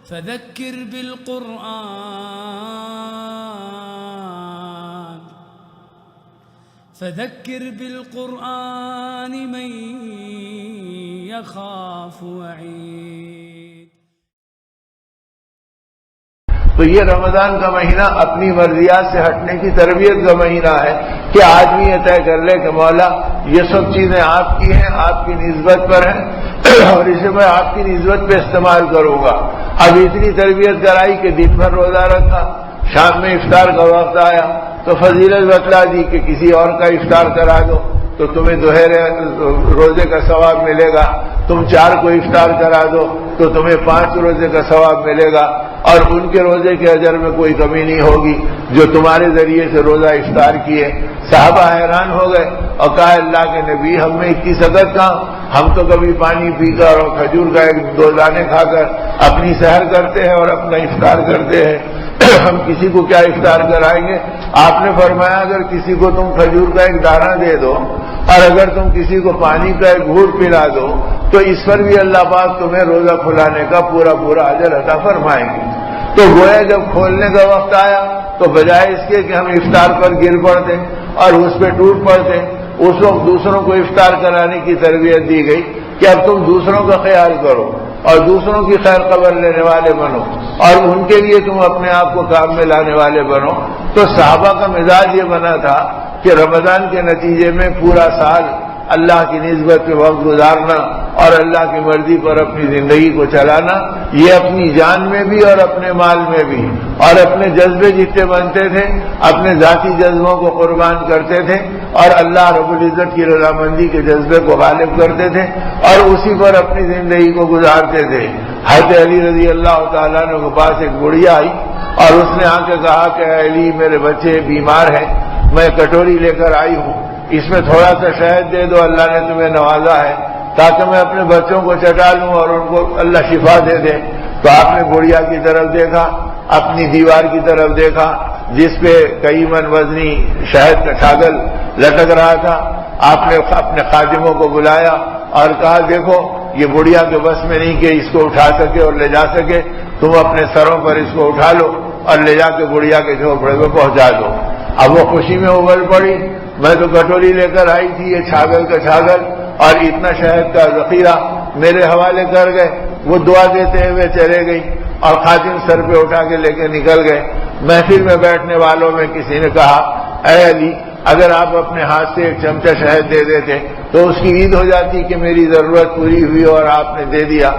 فذكر بالقرآن من يخاف وعيد. تو یہ رمضان کا مہینہ اپنی مرضیات سے ہٹنے کی تربیت کا مہینہ ہے کہ آدمی یہ طے کر لے کہ مولا یہ سب چیزیں آپ کی ہیں، آپ کی نسبت پر ہیں اور اسے میں آپ کی نسبت پہ استعمال کروں گا. اب اتنی تربیت کرائی کہ دن بھر روزہ رکھا، شام میں افطار کا وقت آیا تو فضیلت بتلا دی کہ کسی اور کا افطار کرا دو تو تمہیں دوہرے روزے کا ثواب ملے گا، تم 4 کو افطار کرا دو تو تمہیں 5 روزے کا ثواب ملے گا اور ان کے روزے کے اجر میں کوئی کمی نہیں ہوگی جو تمہارے ذریعے سے روزہ افطار کیے. صحابہ حیران ہو گئے اور کہا اللہ کے نبی ہم میں اتنی سکت کہاں، ہم تو کبھی پانی پی کر اور کھجور کا 1-2 دانے کھا کر اپنی سحر کرتے ہیں اور اپنا افطار کرتے ہیں، ہم کسی کو کیا افطار کرائیں گے. آپ نے فرمایا اگر کسی کو تم کھجور کا 1 دانہ دے دو اور اگر تم کسی کو پانی کا 1 گھونٹ پلا دو تو اس پر بھی اللہ پاک تمہیں روزہ کھلانے کا پورا اجر عطا فرمائیں گے. تو گویا جب کھولنے کا وقت آیا تو بجائے اس کے کہ ہم افطار پر گر پڑتے اور اس پہ ٹوٹ پڑتے، اس وقت دوسروں کو افطار کرانے کی تربیت دی گئی کہ اب تم دوسروں کا خیال کرو اور دوسروں کی خیر خبر لینے والے بنو اور ان کے لیے تم اپنے آپ کو کام میں لانے والے بنو. تو صحابہ کا مزاج یہ بنا تھا کہ رمضان کے نتیجے میں پورا سال اللہ کی نسبت پہ وقت گزارنا اور اللہ کی مرضی پر اپنی زندگی کو چلانا، یہ اپنی جان میں بھی اور اپنے مال میں بھی اور اپنے جذبے جتنے بنتے تھے اپنے ذاتی جذبوں کو قربان کرتے تھے اور اللہ رب العزت کی رضامندی کے جذبے کو غالب کرتے تھے اور اسی پر اپنی زندگی کو گزارتے تھے. حضرت علی رضی اللہ تعالیٰ عنہ کے پاس ایک بڑھیا آئی اور اس نے آ کے کہا کہ علی میرے بچے بیمار ہیں، میں کٹوری لے کر آئی ہوں، اس میں تھوڑا سا شہد دے دو، اللہ نے تمہیں نوازا ہے تاکہ میں اپنے بچوں کو چٹا لوں اور ان کو اللہ شفا دے دے. تو آپ نے بڑھیا کی طرف دیکھا، اپنی دیوار کی طرف دیکھا جس پہ کئی من وزنی شہد کا چھاگل لٹک رہا تھا. آپ نے اپنے خادموں کو بلایا اور کہا دیکھو یہ بڑھیا کے بس میں نہیں کہ اس کو اٹھا سکے اور لے جا سکے، تم اپنے سروں پر اس کو اٹھا لو اور لے جا کے بڑھیا کے جھونپڑے میں پہنچا دو. اب وہ خوشی میں ابل پڑی، میں تو کٹوری لے کر آئی تھی، یہ چھاگل کا چھاگل اور اتنا شہد کا ذخیرہ میرے حوالے کر گئے. وہ دعا دیتے ہوئے چلے گئی اور خادم سر پہ اٹھا کے لے کے نکل گئے. محفل میں بیٹھنے والوں میں کسی نے کہا اے علی اگر آپ اپنے ہاتھ سے 1 چمچہ شہد دے دیتے تو اس کی عید ہو جاتی کہ میری ضرورت پوری ہوئی اور آپ نے دے دیا،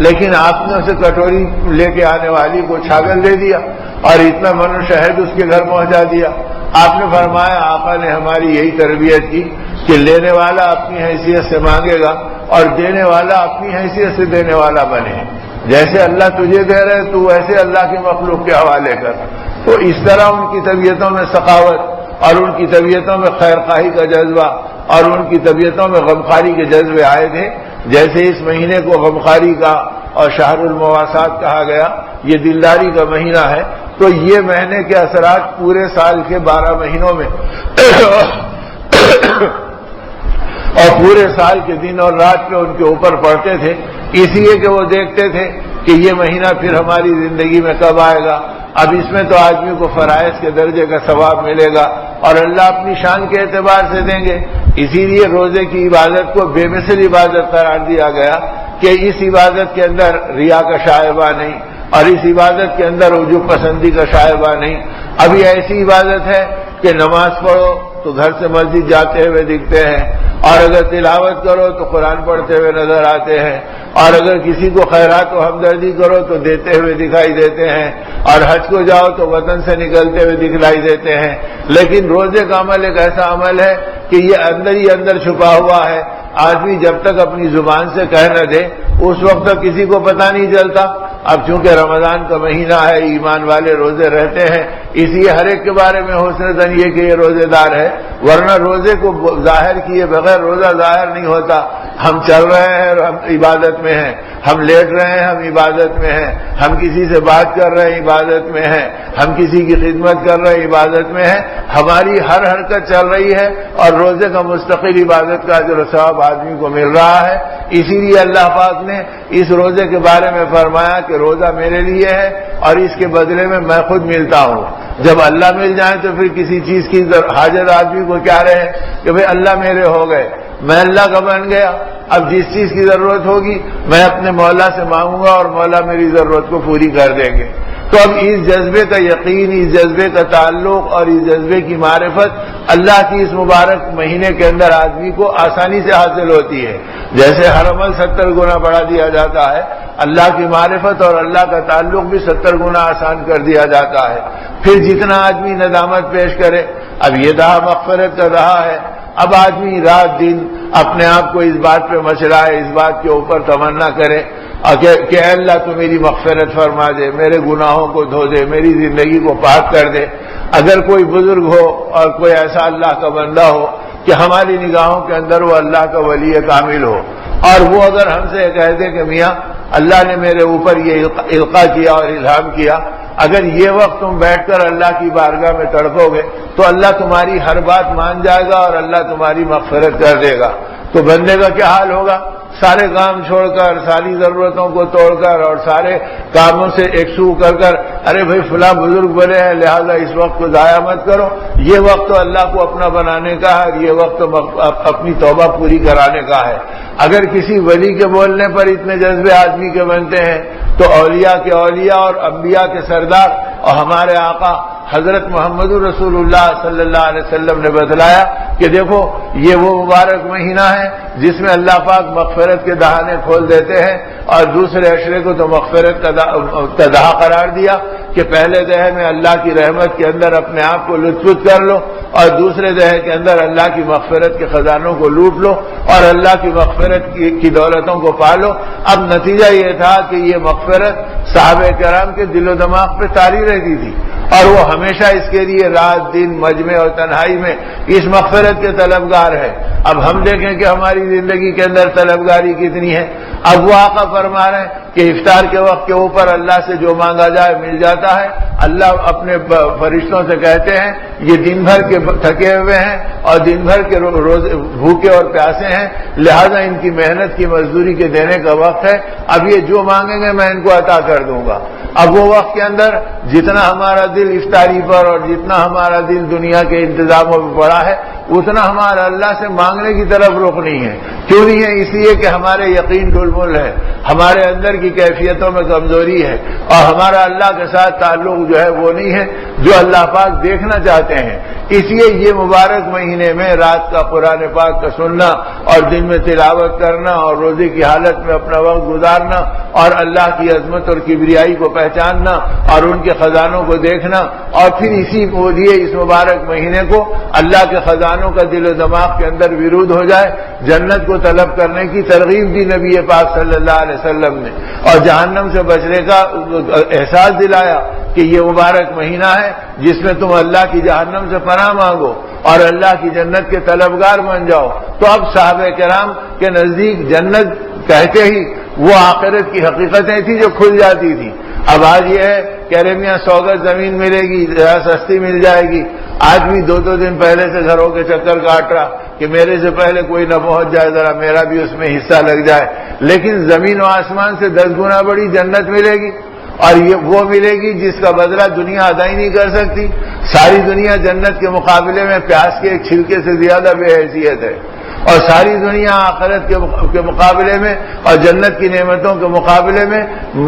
لیکن آپ نے اسے کٹوری لے کے آنے والی کو چھاگل دے دیا اور اتنا من شہد اس کے گھر پہنچا دیا. آپ نے فرمایا آقا نے ہماری یہی تربیت کی کہ لینے والا اپنی حیثیت سے مانگے گا اور دینے والا اپنی حیثیت سے دینے والا بنے. جیسے اللہ تجھے دے رہے تو ویسے اللہ کی مخلوق کے حوالے کر. تو اس طرح ان کی طبیعتوں میں سخاوت اور ان کی طبیعتوں میں خیر خواہی کا جذبہ اور ان کی طبیعتوں میں غمخواری کے جذبے آئے تھے. جیسے اس مہینے کو غمخواری کا اور شہر المواسات کہا گیا، یہ دلداری کا مہینہ ہے. تو یہ مہینے کے اثرات پورے سال کے 12 مہینوں میں اور پورے سال کے دن اور رات پہ ان کے اوپر پڑتے تھے، اس لیے کہ وہ دیکھتے تھے کہ یہ مہینہ پھر ہماری زندگی میں کب آئے گا. اب اس میں تو آدمی کو فرائض کے درجے کا ثواب ملے گا اور اللہ اپنی شان کے اعتبار سے دیں گے. اسی لیے روزے کی عبادت کو بے مثل عبادت قرار دیا گیا کہ اس عبادت کے اندر ریا کا شائبہ نہیں اور اس عبادت کے اندر عجب پسندی کا شائبہ نہیں. ابھی ایسی عبادت ہے کہ نماز پڑھو تو گھر سے مسجد جاتے ہوئے دکھتے ہیں اور اگر تلاوت کرو تو قرآن پڑھتے ہوئے نظر آتے ہیں اور اگر کسی کو خیرات و ہمدردی کرو تو دیتے ہوئے دکھائی دیتے ہیں اور حج کو جاؤ تو وطن سے نکلتے ہوئے دکھلائی دیتے ہیں. لیکن روزے کا عمل ایک ایسا عمل ہے کہ یہ اندر ہی اندر چھپا ہوا ہے. آدمی جب تک اپنی زبان سے کہہ نہ دے اس وقت تک کسی کو پتہ نہیں چلتا. اب چونکہ رمضان کا مہینہ ہے، ایمان والے روزے رہتے ہیں، اس لیے ہر ایک کے بارے میں حسن ظن یہ کہ یہ روزے دار ہے، ورنہ روزے کو ظاہر کیے بغیر روزہ ظاہر نہیں ہوتا. ہم چل رہے ہیں اور ہم عبادت میں ہیں، ہم لیٹ رہے ہیں ہم عبادت میں ہیں، ہم کسی سے بات کر رہے ہیں عبادت میں ہیں، ہم کسی کی خدمت کر رہے ہیں عبادت میں ہیں، ہماری ہر حرکت چل رہی ہے اور روزے کا مستقل عبادت کا اجر و ثواب آدمی کو مل رہا ہے۔ اسی لیے اللہ پاک نے اس روزے کے بارے میں فرمایا کہ روزہ میرے لیے ہے اور اس کے بدلے میں میں خود ملتا ہوں۔ جب اللہ مل جائے تو پھر کسی چیز کی حاجت آدمی کو کیا رہے کہ بھئی اللہ میرے ہو گئے، میں اللہ کا بن گیا، اب جس چیز کی ضرورت ہوگی میں اپنے مولا سے مانگوں گا اور مولا میری ضرورت کو پوری کر دیں گے۔ تو اب اس جذبے کا یقین، اس جذبے کا تعلق اور اس جذبے کی معرفت اللہ کی اس مبارک مہینے کے اندر آدمی کو آسانی سے حاصل ہوتی ہے۔ جیسے ہر عمل 70 گنا بڑھا دیا جاتا ہے، اللہ کی معرفت اور اللہ کا تعلق بھی 70 گنا آسان کر دیا جاتا ہے۔ پھر جتنا آدمی ندامت پیش کرے، اب یہ دہا مغفرت کا رہا ہے، اب آدمی رات دن اپنے آپ کو اس بات پہ مچلائے، اس بات کے اوپر تمنا کرے کہ اے اللہ تو میری مغفرت فرما دے، میرے گناہوں کو دھو دے، میری زندگی کو پاک کر دے۔ اگر کوئی بزرگ ہو اور کوئی ایسا اللہ کا بندہ ہو کہ ہماری نگاہوں کے اندر وہ اللہ کا ولی کامل ہو، اور وہ اگر ہم سے کہہ دے کہ میاں اللہ نے میرے اوپر یہ القاء کیا اور الہام کیا، اگر یہ وقت تم بیٹھ کر اللہ کی بارگاہ میں تڑپو گے تو اللہ تمہاری ہر بات مان جائے گا اور اللہ تمہاری مغفرت کر دے گا۔ تو بندے کا کیا حال ہوگا؟ سارے کام چھوڑ کر، ساری ضرورتوں کو توڑ کر اور سارے کاموں سے ایک سو کر ارے بھائی فلاں بزرگ بنے ہیں لہذا اس وقت کو ضائع مت کرو، یہ وقت تو اللہ کو اپنا بنانے کا ہے، یہ وقت تو اپنی توبہ پوری کرانے کا ہے۔ اگر کسی ولی کے بولنے پر اتنے جذبے آدمی کے بنتے ہیں تو اولیاء کے اولیاء اور انبیاء کے سردار اور ہمارے آقا حضرت محمد رسول اللہ صلی اللہ علیہ وسلم نے بتلایا کہ دیکھو یہ وہ مبارک مہینہ ہے جس میں اللہ پاک مغفرت کے دہانے کھول دیتے ہیں، اور دوسرے عشرے کو تو مغفرت کا دہا قرار دیا کہ پہلے دہے میں اللہ کی رحمت کے اندر اپنے آپ کو لطف کر لو اور دوسرے دہے کے اندر اللہ کی مغفرت کے خزانوں کو لوٹ لو اور اللہ کی مغفرت کی دولتوں کو پالو۔ اب نتیجہ یہ تھا کہ یہ مغفرت صحابہ کرام کے دل و دماغ پہ طاری رہتی تھی اور وہ ہمیشہ اس کے لیے رات دن مجمع اور تنہائی میں اس مغفرت کے طلبگار ہے۔ اب ہم دیکھیں کہ ہماری زندگی کے اندر طلبگاری کتنی ہے۔ اب وہ آقا فرما رہے ہیں کہ افطار کے وقت کے اوپر اللہ سے جو مانگا جائے مل جاتا ہے۔ اللہ اپنے فرشتوں سے کہتے ہیں یہ دن بھر کے تھکے ہوئے ہیں اور دن بھر کے روز بھوکے اور پیاسے ہیں، لہذا ان کی محنت کی مزدوری کے دینے کا وقت ہے، اب یہ جو مانگیں گے میں ان کو عطا کر دوں گا۔ اب وہ وقت کے اندر جتنا ہمارا دل افطاری پر اور جتنا ہمارا دل دنیا کے انتظاموں میں پڑا ہے اتنا ہمارا اللہ سے مانگنے کی طرف رخ نہیں ہے۔ کیوں نہیں ہے؟ اس لیے کہ ہمارے یقین ڈلمل ہے، ہمارے اندر کی کیفیتوں میں کمزوری ہے اور ہمارا اللہ کے ساتھ تعلق جو ہے وہ نہیں ہے جو اللہ پاک دیکھنا چاہتے ہیں۔ اس لیے یہ مبارک مہینے میں رات کا قرآن پاک کا سننا اور دن میں تلاوت کرنا اور روزے کی حالت میں اپنا وقت گزارنا اور اللہ کی عظمت اور کبریائی کو پہچاننا اور ان کے خزانوں کو دیکھنا اور پھر اسی کو لیے اس مبارک مہینے کو اللہ کے خزانوں کا دل و دماغ کے اندر ورود ہو جائے، جنت کو طلب کرنے کی ترغیب دی نبی پاک صلی اللہ علیہ وسلم نے اور جہنم سے بچنے کا احساس دلایا کہ یہ مبارک مہینہ ہے جس میں تم اللہ کی جہنم سے پناہ مانگو اور اللہ کی جنت کے طلبگار بن جاؤ۔ تو اب صحابہ کرام کے نزدیک جنت کہتے ہی وہ آخرت کی حقیقتیں تھیں جو کھل جاتی تھیں۔ اب آج یہ ہے کہ ارے میاں 100 گز زمین ملے گی، سستی مل جائے گی، آدمی 2 دن پہلے سے گھروں کے چکر کاٹ رہا کہ میرے سے پہلے کوئی نہ پہنچ جائے، ذرا میرا بھی اس میں حصہ لگ جائے۔ لیکن زمین و آسمان سے 10 گنا بڑی جنت ملے گی اور یہ وہ ملے گی جس کا بدلہ دنیا ادا ہی نہیں کر سکتی۔ ساری دنیا جنت کے مقابلے میں پیاز کے ایک چھلکے سے زیادہ بے حیثیت ہے اور ساری دنیا آخرت کے مقابلے میں اور جنت کی نعمتوں کے مقابلے میں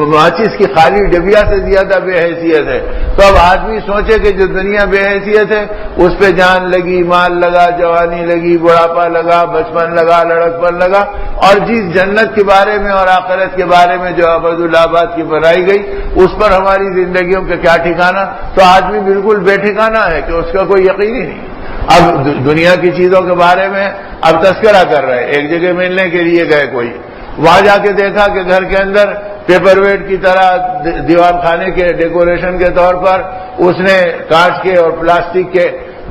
ماچس کی خالی ڈبیا سے زیادہ بے حیثیت ہے۔ تو اب آدمی سوچے کہ جو دنیا بے حیثیت ہے اس پہ جان لگی، مال لگا، جوانی لگی، بڑھاپا لگا، بچپن لگا، لڑکپن لگا، اور جس جنت کے بارے میں اور آخرت کے بارے میں جو ابدالآباد کی بنائی گئی اس پر ہماری زندگیوں کا کیا ٹھکانا؟ تو آدمی بالکل بے ٹھکانا ہے کہ اس کا کوئی یقین ہی نہیں۔ اب دنیا کی چیزوں کے بارے میں اب تذکرہ کر رہے، ایک جگہ ملنے کے لیے گئے کوئی، وہاں جا کے دیکھا کہ گھر کے اندر پیپر ویٹ کی طرح دیوار خانے کے ڈیکوریشن کے طور پر اس نے کانچ کے اور پلاسٹک کے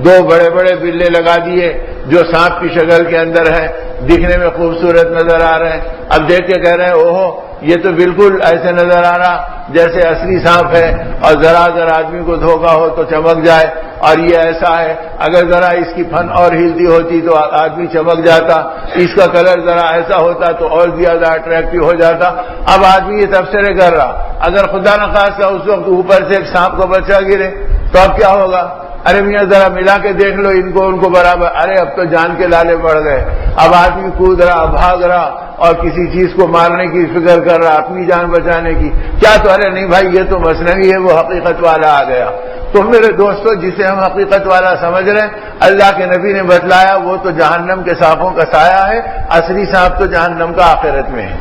دو بڑے بڑے بلے لگا دیے جو سانپ کی شکل کے اندر ہے، دکھنے میں خوبصورت نظر آ رہے ہیں. اب دیکھ کے کہہ رہے ہیں اوہو یہ تو بالکل ایسے نظر آ رہا جیسے اصلی سانپ ہے، اور ذرا اگر آدمی کو دھوکا ہو تو چمک جائے، اور یہ ایسا ہے اگر ذرا اس کی پھن اور ہلتی ہوتی تو آدمی چمک جاتا، اس کا کلر ذرا ایسا ہوتا تو اور زیادہ اٹریکٹیو ہو جاتا. اب آدمی یہ تبصرے کر رہا، اگر خدا نخواستہ اس وقت اوپر سے ایک سانپ کا بچہ گرے تو اب کیا ہوگا؟ ارے میاں ذرا ملا کے دیکھ لو ان کو برابر، ارے اب تو جان کے لالے پڑ گئے. اب آدمی کود رہا، بھاگ رہا اور کسی چیز کو مارنے کی فکر کر رہا اپنی جان بچانے کی. کیا تو ارے نہیں بھائی یہ تو مصنوعی ہے، وہ حقیقت والا آ گیا. تو میرے دوستو جسے ہم حقیقت والا سمجھ رہے ہیں، اللہ کے نبی نے بتلایا وہ تو جہنم کے سانپوں کا سایہ ہے، اصلی سانپ تو جہنم کا آخرت میں ہے.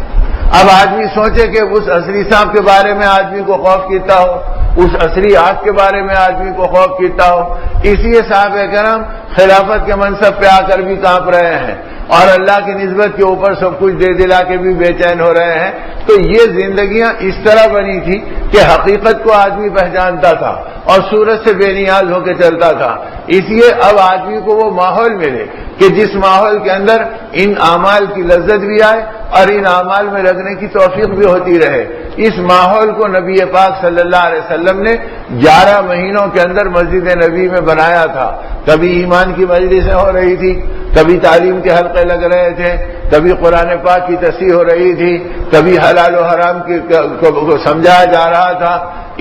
اب آدمی سوچے کہ اس اصلی سانپ کے بارے میں آدمی کو خوف کیتا ہو، اس اصلی آگ کے بارے میں آدمی کو خوف کیتا ہو. اس لیے صحابہ کرام خلافت کے منصب پہ آ کر بھی کانپ رہے ہیں اور اللہ کی نسبت کے اوپر سب کچھ دے دلا کے بھی بے چین ہو رہے ہیں. تو یہ زندگیاں اس طرح بنی تھی کہ حقیقت کو آدمی پہچانتا تھا اور سورج سے بے نیاز ہو کے چلتا تھا. اس لیے اب آدمی کو وہ ماحول ملے کہ جس ماحول کے اندر ان اعمال کی لذت بھی آئے اور ان اعمال میں لگنے کی توفیق بھی ہوتی رہے. اس ماحول کو نبی پاک صلی اللہ علیہ وسلم نے 11 مہینوں کے اندر مسجد نبی میں بنایا تھا. کبھی ایمان کی مجلسیں ہو رہی تھی، کبھی تعلیم کے حلقے لگ رہے تھے، کبھی قرآن پاک کی تصحیح ہو رہی تھی، کبھی حلال و حرام کو سمجھایا جا رہا تھا.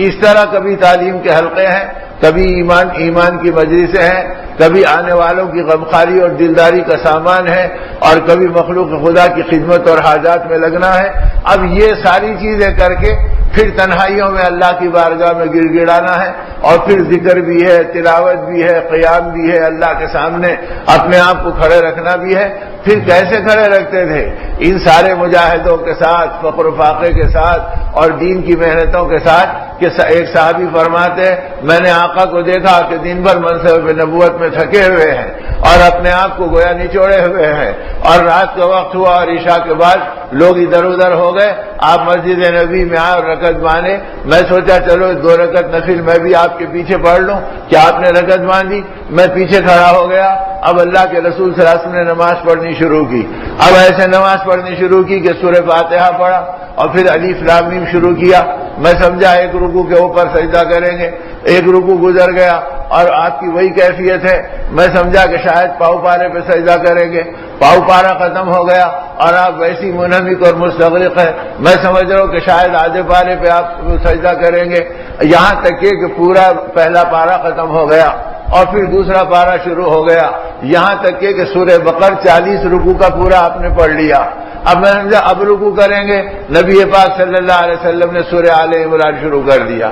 اس طرح کبھی تعلیم کے حلقے ہیں، کبھی ایمان کی مجلسیں ہیں، کبھی آنے والوں کی غمخواری اور دلداری کا سامان ہے، اور کبھی مخلوق خدا کی خدمت اور حاجات میں لگنا ہے. اب یہ ساری چیزیں کر کے پھر تنہائیوں میں اللہ کی بارگاہ میں گر گڑانا ہے، اور پھر ذکر بھی ہے، تلاوت بھی ہے، قیام بھی ہے، اللہ کے سامنے اپنے آپ کو کھڑے رکھنا بھی ہے. پھر کیسے کھڑے رکھتے تھے ان سارے مجاہدوں کے ساتھ، فقر و فاقے کے ساتھ اور دین کی محنتوں کے ساتھ، کہ ایک صحابی فرماتے میں نے آقا کو دیکھا کہ دن بھر منصب نبوت میں تھکے ہوئے ہیں اور اپنے آپ کو گویا نچوڑے ہوئے ہیں، اور رات کا وقت ہوا اور عشاء کے بعد لوگ ادھر ادھر ہو گئے، آپ مسجد نبی میں آئے اور رکعت باندھے. میں سوچا چلو 2 رکعت نفل میں بھی آپ کے پیچھے پڑھ لوں. کیا آپ نے رکعت باندھی؟ میں پیچھے کھڑا ہو گیا. اب اللہ کے رسول صلی اللہ علیہ وسلم نے نماز پڑھنی شروع کی. اب ایسے نماز پڑھنی شروع کی کہ سورہ فاتحہ پڑھا اور پھر الف لام میم شروع کیا. میں سمجھا ایک رکوع کے اوپر سجدہ کریں گے، ایک رکوع گزر گیا اور آپ کی وہی کیفیت ہے. میں سمجھا کہ شاید پاؤ پارے پہ سجدہ کریں گے، پاؤ پارا ختم ہو گیا اور آپ ویسی منہمک اور مستغرق ہے. میں سمجھ رہا ہوں کہ شاید آدھے پارے پہ آپ سجدہ کریں گے، یہاں تک کہ پورا پہلا پارا ختم ہو گیا اور پھر دوسرا پارا شروع ہو گیا، یہاں تک کہ سورہ بقرہ 40 رکوع کا پورا آپ نے پڑھ لیا. اب میں سمجھا اب رکوع کریں گے. نبی پاک صلی اللہ علیہ وسلم نے سورہ آل عمران شروع کر دیا.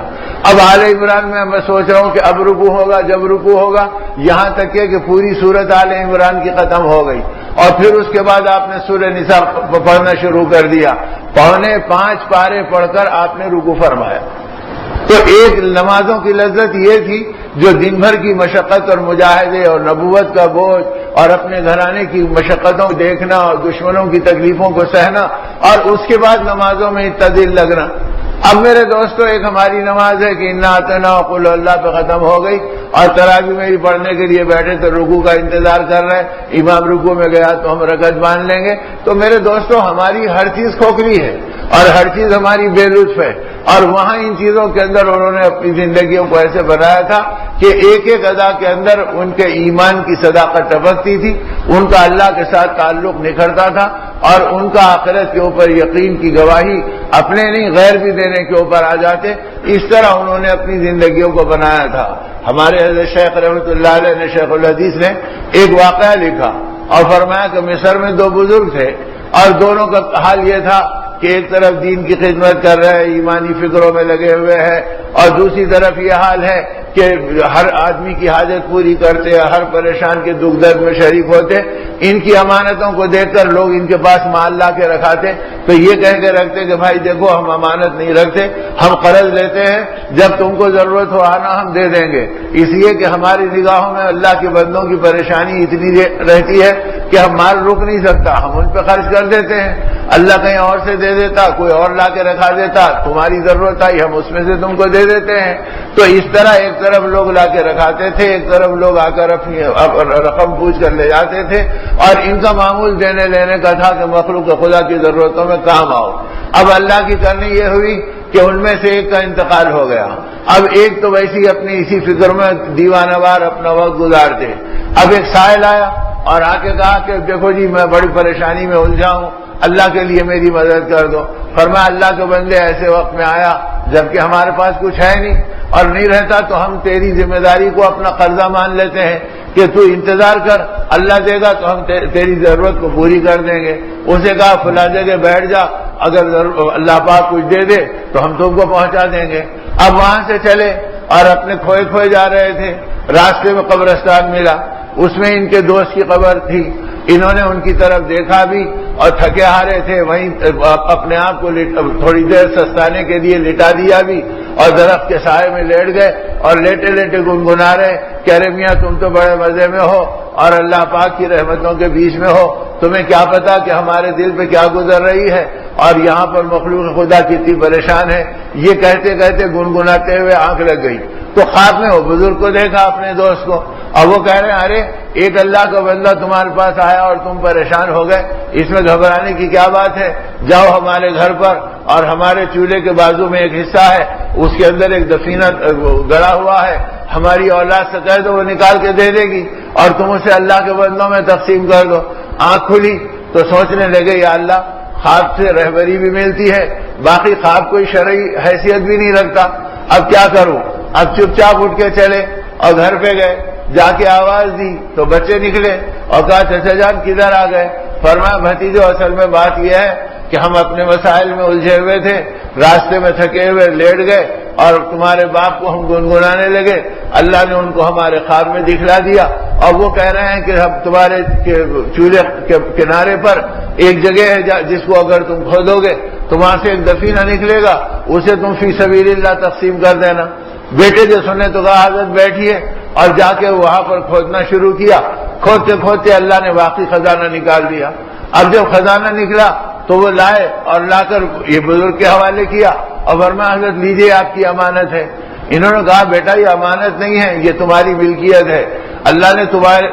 اب آل عمران میں سوچ رہا ہوں کہ اب رکوع ہوگا، جب رکوع ہوگا، یہاں تک کہ پوری سورت آل عمران کی ختم ہو گئی. اور پھر اس کے بعد آپ نے سورہ نساء پڑھنا شروع کر دیا. 4.25 پارے پڑھ کر آپ نے رکوع فرمایا. تو ایک نمازوں کی لذت یہ تھی جو دن بھر کی مشقت اور مجاہدے اور نبوت کا بوجھ اور اپنے گھرانے کی مشقتوں کو دیکھنا اور دشمنوں کی تکلیفوں کو سہنا اور اس کے بعد نمازوں میں اتنا دل لگنا. اب میرے دوستو ایک ہماری نماز ہے کہ انا اعطینا قل اللہ پہ ختم ہو گئی اور تراویح میں پڑھنے کے لیے بیٹھے تو رکوع کا انتظار کر رہے ہیں، امام رکوع میں گیا تو ہم رکعت باندھ لیں گے. تو میرے دوستو ہماری ہر چیز کھوکھلی ہے اور ہر چیز ہماری بے لطف ہے، اور وہاں ان چیزوں کے اندر انہوں نے اپنی زندگیوں کو ایسے بنایا تھا کہ ایک ایک ادا کے اندر ان کے ایمان کی صداقت ٹپکتی تھی، ان کا اللہ کے ساتھ تعلق نکھرتا تھا اور ان کا آخرت کے اوپر یقین کی گواہی اپنے نہیں غیر بھی دینے کے اوپر آ جاتے. اس طرح انہوں نے اپنی زندگیوں کو بنایا تھا. ہمارے حضرت شیخ رحمۃ اللہ علیہ نے شیخ الحدیث نے ایک واقعہ لکھا اور فرمایا کہ مصر میں 2 بزرگ تھے اور دونوں کا حال یہ تھا کہ ایک طرف دین کی خدمت کر رہے ہیں، ایمانی فکروں میں لگے ہوئے ہیں، اور دوسری طرف یہ حال ہے کہ ہر آدمی کی حاجت پوری کرتے، ہر پریشان کے دکھ درد میں شریک ہوتے. ان کی امانتوں کو دیکھ کر لوگ ان کے پاس مال لا کے رکھاتے تو یہ کہہ کے رکھتے کہ بھائی دیکھو ہم امانت نہیں رکھتے، ہم قرض لیتے ہیں، جب تم کو ضرورت ہو آنا ہم دے دیں گے. اس لیے کہ ہماری نگاہوں میں اللہ کے بندوں کی پریشانی اتنی رہتی ہے کہ ہم مال روک نہیں سکتا، ہم ان پہ خرچ کر دیتے ہیں. اللہ کہیں اور سے دے دیتا، کوئی اور لا کے رکھا دیتا، تمہاری ضرورت آئی ہم اس میں سے تم کو دے دیتے ہیں۔ تو اس طرح ایک طرف لوگ لا کے رکھاتے تھے، ایک طرف لوگ آ کر اپنی رقم پوچھ کر لے جاتے تھے، اور ان کا معمول دینے لینے کا تھا کہ مخلوق خدا کی ضرورتوں میں کام آؤ۔ اب اللہ کی کرنی یہ ہوئی کہ ان میں سے ایک کا انتقال ہو گیا۔ اب ایک تو ویسی اپنی اسی فکر میں دیوانہ وار اپنا وقت گزارتے۔ اب ایک سائل آیا اور آ کے کہا کہ دیکھو جی میں بڑی پریشانی میں الجھا ہوں، اللہ کے لیے میری مدد کر دو۔ فرمایا اللہ کے بندے ایسے وقت میں آیا جبکہ ہمارے پاس کچھ ہے نہیں، اور نہیں رہتا تو ہم تیری ذمہ داری کو اپنا قرضہ مان لیتے ہیں کہ تو انتظار کر، اللہ دے گا تو ہم تیری ضرورت کو پوری کر دیں گے۔ اسے کہا فلاں جگہ بیٹھ جا، اگر اللہ پاک کچھ دے دے تو ہم تم کو پہنچا دیں گے۔ اب وہاں سے چلے اور اپنے کھوئے کھوئے جا رہے تھے، راستے میں قبرستان ملا، اس میں ان کے دوست کی قبر تھی۔ انہوں نے ان کی طرف دیکھا بھی اور تھکے ہارے تھے، وہیں اپنے آپ کو تھوڑی دیر سستانے کے لیے لٹا دیا بھی، اور درخت کے سائے میں لیٹ گئے اور لیٹے لیٹے گنگنا رہے کہ ارے میاں تم تو بڑے مزے میں ہو اور اللہ پاک کی رحمتوں کے بیچ میں ہو، تمہیں کیا پتا کہ ہمارے دل پہ کیا گزر رہی ہے، اور یہاں پر مخلوق خدا کتنی پریشان ہے۔ یہ کہتے کہتے گنگناتے ہوئے آنکھ لگ گئی تو خواب میں وہ بزرگ کو دیکھا اپنے دوست کو، اور وہ کہہ رہے ہیں ارے ایک اللہ کا بندہ تمہارے پاس آیا اور تم پریشان ہو گئے، اس میں گھبرانے کی کیا بات ہے، جاؤ ہمارے گھر پر، اور ہمارے چولہے کے بازو میں ایک حصہ ہے، اس کے اندر ایک دفینہ گڑا ہوا ہے، ہماری اولاد سے کہہ دو وہ نکال کے دے دے گی اور تم اسے اللہ کے بندوں میں تقسیم کر دو۔ آنکھ کھلی تو سوچنے لگے یا اللہ خواب سے رہبری بھی ملتی ہے، باقی خواب کوئی شرعی حیثیت بھی نہیں رکھتا، اب کیا کروں۔ اب چپ چاپ اٹھ کے چلے اور گھر پہ گئے، جا کے آواز دی تو بچے نکلے اور کہا چچا جان کدھر آ گئے؟ فرمایا بھتیجو اصل میں بات یہ ہے کہ ہم اپنے مسائل میں الجھے ہوئے تھے، راستے میں تھکے ہوئے لیٹ گئے اور تمہارے باپ کو ہم گنگنانے لگے، اللہ نے ان کو ہمارے خواب میں دکھلا دیا، اور وہ کہہ رہے ہیں کہ ہم تمہارے چولہے کے کنارے پر ایک جگہ ہے جس کو اگر تم کھودو گے تو وہاں سے ایک دفینہ نکلے گا، اسے تم فی سبیل اللہ تقسیم کر دینا۔ بیٹے جو سنے تو کہا حضرت بیٹھیے، اور جا کے وہاں پر کھودنا شروع کیا، کھودتے کھودتے اللہ نے واقعی خزانہ نکال دیا۔ اب جب خزانہ نکلا تو وہ لائے اور لا کر یہ بزرگ کے حوالے کیا اور فرمایا حضرت لیجیے آپ کی امانت ہے۔ انہوں نے کہا بیٹا یہ امانت نہیں ہے، یہ تمہاری ملکیت ہے، اللہ نے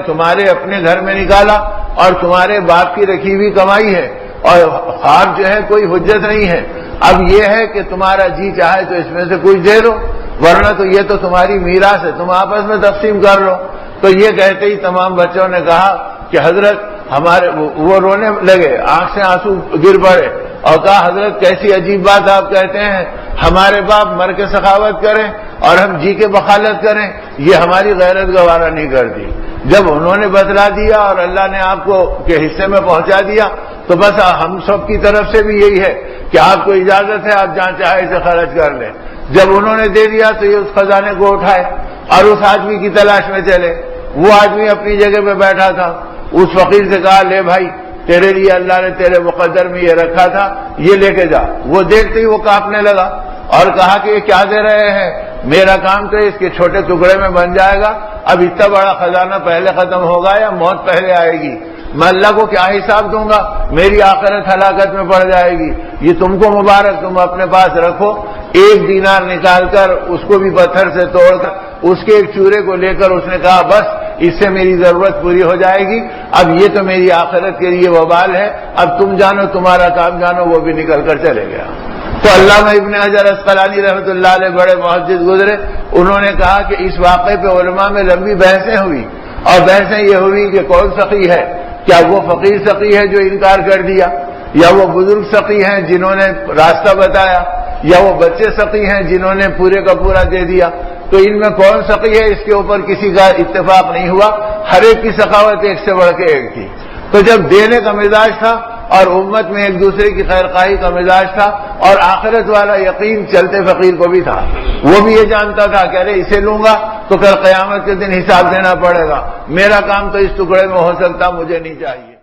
تمہارے اپنے گھر میں نکالا اور تمہارے باپ کی رکھی ہوئی کمائی ہے، اور خواب جو ہے کوئی حجت نہیں ہے، اب یہ ہے کہ تمہارا جی چاہے تو اس میں سے کچھ دے دو، ورنہ تو یہ تو تمہاری میراث ہے، تم آپس میں تقسیم کر لو۔ تو یہ کہتے ہی تمام بچوں نے کہا کہ حضرت ہمارے، وہ رونے لگے، آنکھ سے آنسو گر پڑے اور کہا حضرت کیسی عجیب بات آپ کہتے ہیں، ہمارے باپ مر کے سخاوت کریں اور ہم جی کے بخالت کریں، یہ ہماری غیرت گوارا نہیں کرتی۔ جب انہوں نے بتلا دیا اور اللہ نے آپ کو کے حصے میں پہنچا دیا تو بس ہم سب کی طرف سے بھی یہی ہے کہ آپ کو اجازت ہے آپ جہاں چاہے اسے خرچ کر لیں۔ جب انہوں نے دے دیا تو یہ اس خزانے کو اٹھائے اور اس آدمی کی تلاش میں چلے۔ وہ آدمی اپنی جگہ پہ بیٹھا تھا، اس فقیر سے کہا لے بھائی تیرے لیے اللہ نے تیرے مقدر میں یہ رکھا تھا، یہ لے کے جا۔ وہ دیکھتے ہی وہ کانپنے لگا اور کہا کہ یہ کیا دے رہے ہیں، میرا کام تو اس کے چھوٹے ٹکڑے میں بن جائے گا، اب اتنا بڑا خزانہ پہلے ختم ہوگا یا موت پہلے آئے گی، میں اللہ کو کیا حساب دوں گا، میری آخرت ہلاکت میں پڑ جائے گی، یہ تم کو مبارک، تم اپنے پاس رکھو۔ ایک دینار نکال کر اس کو بھی پتھر سے توڑ کر اس کے ایک چورے کو لے کر اس نے کہا بس اس سے میری ضرورت پوری ہو جائے گی، اب یہ تو میری آخرت کے لیے وبال ہے، اب تم جانو تمہارا کام جانو۔ وہ بھی نکل کر چلے گیا۔ تو علامہ ابن حجر عسقلانی رحمۃ اللہ علیہ بڑے محدث گزرے، انہوں نے کہا کہ اس واقعے پہ علماء میں لمبی بحثیں ہوئی، اور بحثیں یہ ہوئی کہ کون سقی ہے، کیا وہ فقیر سقی ہے جو انکار کر دیا، یا وہ بزرگ سقی ہیں جنہوں نے راستہ بتایا، یا وہ بچے سقی ہیں جنہوں نے پورے کا پورا دے دیا۔ تو ان میں کون سقی ہے اس کے اوپر کسی کا اتفاق نہیں ہوا، ہر ایک کی سخاوت ایک سے بڑھ کے ایک تھی۔ تو جب دینے کا مزاج تھا اور امت میں ایک دوسرے کی خیر خواہی کا مزاج تھا اور آخرت والا یقین چلتے فقیر کو بھی تھا، وہ بھی یہ جانتا تھا کہ ارے اسے لوں گا تو کل قیامت کے دن حساب دینا پڑے گا، میرا کام تو اس ٹکڑے میں ہو سکتا، مجھے نہیں چاہیے۔